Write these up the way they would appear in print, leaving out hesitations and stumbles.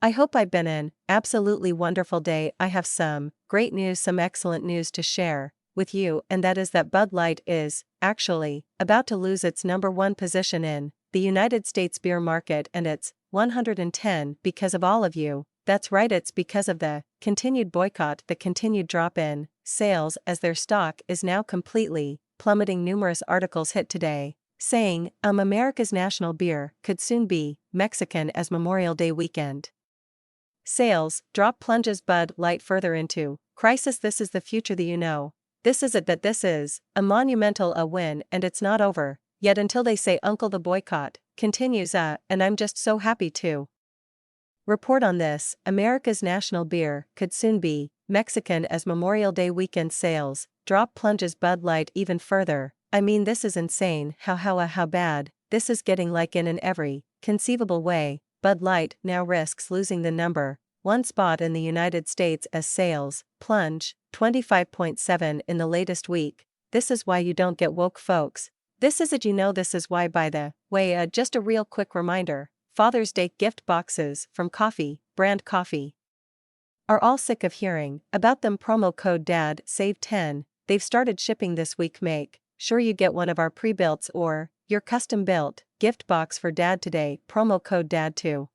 I hope I've been an absolutely wonderful day. I have some great news, some excellent news to share with you, and that is that Bud Light is, actually, about to lose its #1 position in the United States beer market, and it's 110 because of all of you. That's right, it's because of the continued boycott, the continued drop in sales as their stock is now completely plummeting. Numerous articles hit today saying, America's national beer could soon be Mexican as Memorial Day weekend. Sales drop plunges Bud Light further into crisis. This is the future that you know. This is it, that this is a monumental win, and it's not over yet until they say Uncle the boycott continues, and I'm just so happy to report on this. America's national beer could soon be Mexican as Memorial Day weekend. Sales drop plunges Bud Light even further. I mean, this is insane how bad this is getting. Like in every conceivable way, Bud Light now risks losing the #1 spot in the United States as sales plunge 25.7 in the latest week. This is why you don't get woke, folks. This is it, you know. This is why. By the way, just a real quick reminder, Father's Day gift boxes from Coffee brand Coffee are all sick of hearing about them. Promo code DAD save 10. They've started shipping this week. Make sure you get one of our pre-builts or your custom-built gift box for Dad today. Promo code DAD2.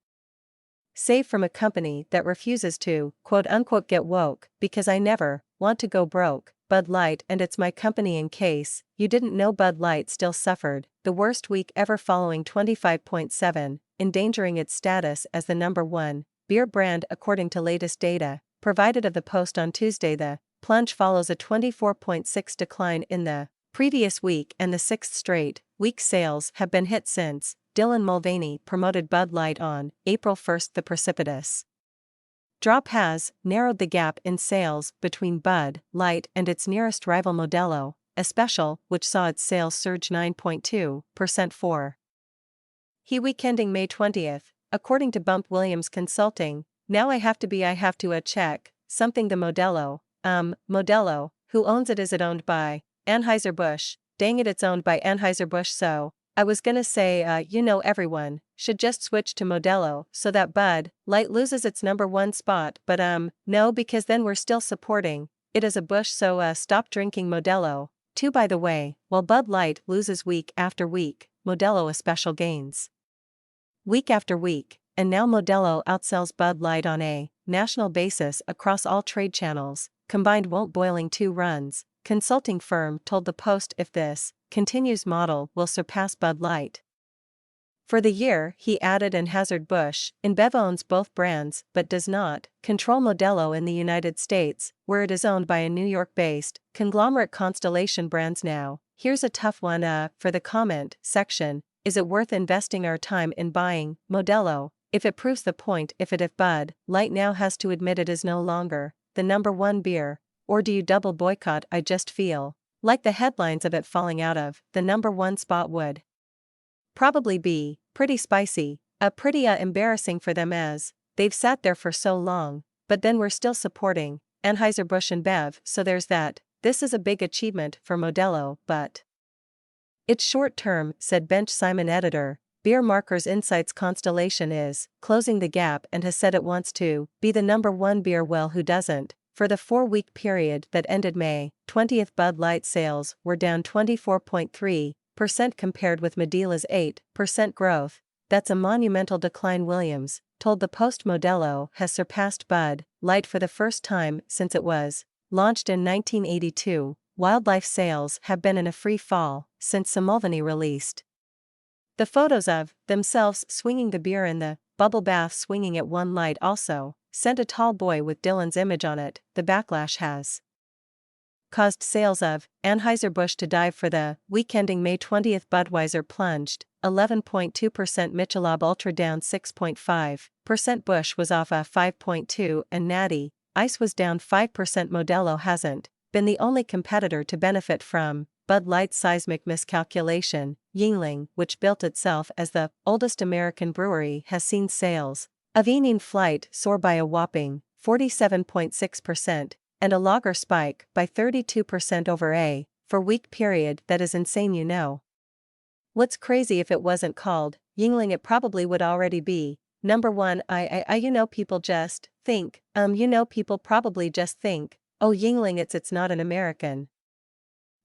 Save from a company that refuses to, quote-unquote, get woke, because I never want to go broke. Bud Light, and it's my company. In case you didn't know, Bud Light still suffered the worst week ever, falling 25.7, endangering its status as the #1 beer brand according to latest data provided of the Post on Tuesday. The plunge follows a 24.6 decline in the previous week and the 6th straight week sales have been hit since Dylan Mulvaney promoted Bud Light on April 1. The precipitous drop has narrowed the gap in sales between Bud Light and its nearest rival Modelo, a special which saw its sales surge 9.2% for the week ending May 20, according to Bump Williams Consulting. Now I have to check something. The Modelo, who owns it? Is it owned by Anheuser-Busch? Dang it, it's owned by Anheuser-Busch. So I was gonna say, everyone should just switch to Modelo so that Bud Light loses its #1 spot, but no, because then we're still supporting it as a Busch, so stop drinking Modelo. Too, by the way, while Bud Light loses week after week, Modelo especially gains week after week, and now Modelo outsells Bud Light on a national basis across all trade channels. Combined won't boiling 2 runs, consulting firm told the Post. If this continues, model will surpass Bud Light for the year. He added Anheuser-Busch InBev owns both brands but does not control Modelo in the United States, where it is owned by a New York-based conglomerate, Constellation Brands. Now, here's a tough one for the comment section. Is it worth investing our time in buying Modelo if it proves the point? If Bud Light now has to admit it is no longer the #1 beer, or do you double boycott? I just feel like the headlines of it falling out of the #1 spot would probably be pretty spicy, pretty embarrassing for them, as they've sat there for so long, but then we're still supporting Anheuser-Busch InBev, so there's that. This is a big achievement for Modelo, but it's short-term, said Bench Simon editor, Beer Markers Insights. Constellation is closing the gap and has said it wants to be the #1 beer. Well, who doesn't? For the 4-week period that ended May 20, Bud Light sales were down 24.3% compared with Modela's 8% growth. That's a monumental decline. Williams told the Post Modelo has surpassed Bud Light for the first time since it was launched in 1982. Wildlife sales have been in a free fall since the Mulvaney released the photos of themselves swinging the beer in the bubble bath, swinging it. One Light also sent a tall boy with Dylan's image on it. The backlash has caused sales of Anheuser-Busch to dive for the week ending May 20. Budweiser plunged 11.2%, Michelob Ultra down 6.5%, Busch was off a 5.2%, and Natty Ice was down 5%. Modelo hasn't been the only competitor to benefit from Bud Light's seismic miscalculation. Yuengling, which built itself as the oldest American brewery, has seen sales of Evening Flight soar by a whopping 47.6%, and a lager spike by 32% over a 4-week period. That is insane, you know. What's crazy? If it wasn't called Yuengling, it probably would already be Number 1, people just think, people probably just think, oh Yingling it's not an American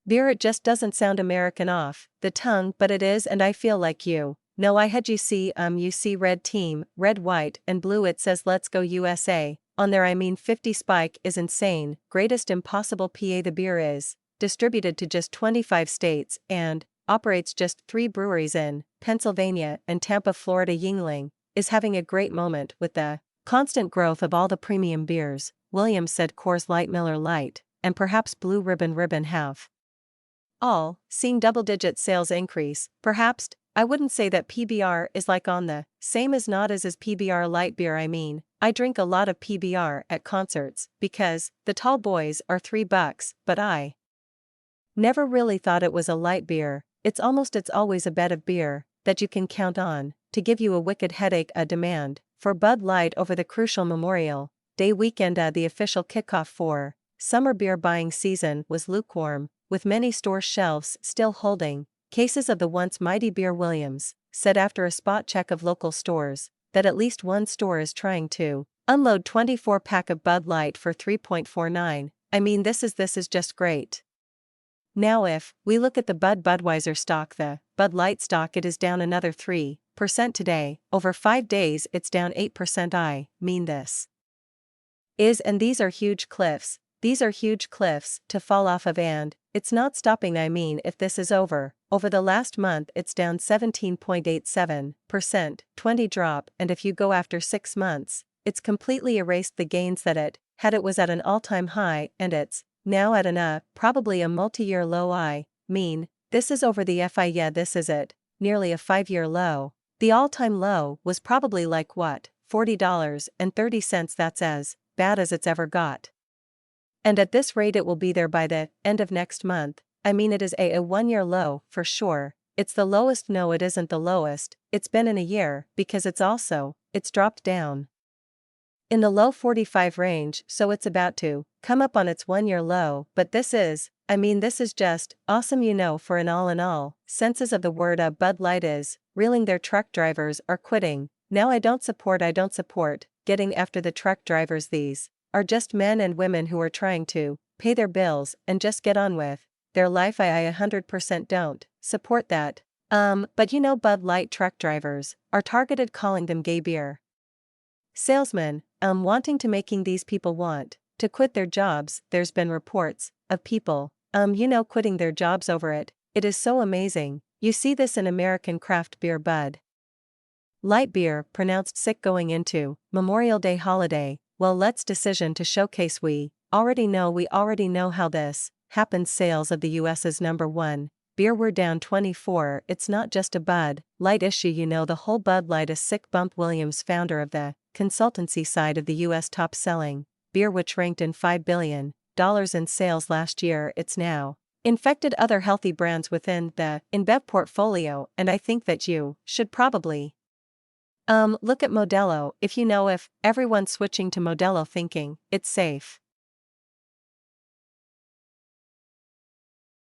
beer, it just doesn't sound American off the tongue, but it is, and I feel like you know I had you see red team, red white and blue, it says let's go USA, on there. 50 spike is insane, greatest impossible PA. The beer is distributed to just 25 states and operates just 3 breweries in Pennsylvania and Tampa, Florida. Yingling is having a great moment with the constant growth of all the premium beers, Williams said. Coors Light, Miller Lite, and perhaps Blue Ribbon have all seeing double-digit sales increase. Perhaps, I wouldn't say that PBR is like on the same as not as is PBR light beer. I drink a lot of PBR at concerts because the tall boys are $3, but I never really thought it was a light beer. It's always a bed of beer that you can count on to give you a wicked headache. A demand for Bud Light over the crucial Memorial Day weekend. The official kickoff for summer beer buying season was lukewarm, with many store shelves still holding cases of the once mighty beer. Williams said after a spot check of local stores that at least one store is trying to unload 24-pack of Bud Light for $3.49. This is just great. Now if we look at the Budweiser stock, the Bud Light stock, it is down another 3% today. Over 5 days it's down 8%. This is, and these are huge cliffs. These are huge cliffs to fall off of, and it's not stopping. If this is over the last month it's down 17.87%, 20 drop, and if you go after 6 months, it's completely erased the gains that it had. It was at an all-time high, and it's now at probably a multi-year low. This is over the FI. Yeah, this is it, nearly a 5-year low. The all-time low was probably like what, $40.30. That's as bad as it's ever got. And at this rate it will be there by the end of next month. It is a 1-year low, for sure. It's the lowest. No, it isn't the lowest it's been in a year, because it's dropped down in the low 45 range, so it's about to come up on its 1-year low. But this is just awesome. For an all in all senses of the word, Bud Light is reeling. Their truck drivers are quitting. Now I don't support getting after the truck drivers. These are just men and women who are trying to pay their bills and just get on with their life. I 100% don't support that. But Bud Light truck drivers are targeted, calling them gay beer salesmen, wanting to making these people want to quit their jobs. There's been reports of people, quitting their jobs over it. It is so amazing. You see this in American craft beer. Bud Light beer pronounced sick going into Memorial Day holiday. Well, let's decision to showcase. We already know how this happens. Sales of the US's number 1 beer were down 24. It's not just a Bud Light issue. The whole Bud Light is sick. Bump Williams, founder of the consultancy side of the US top-selling beer, which ranked in $5 billion in sales last year, it's now infected other healthy brands within the InBev portfolio, and I think that you should probably look at Modelo. If everyone's switching to Modelo thinking it's safe,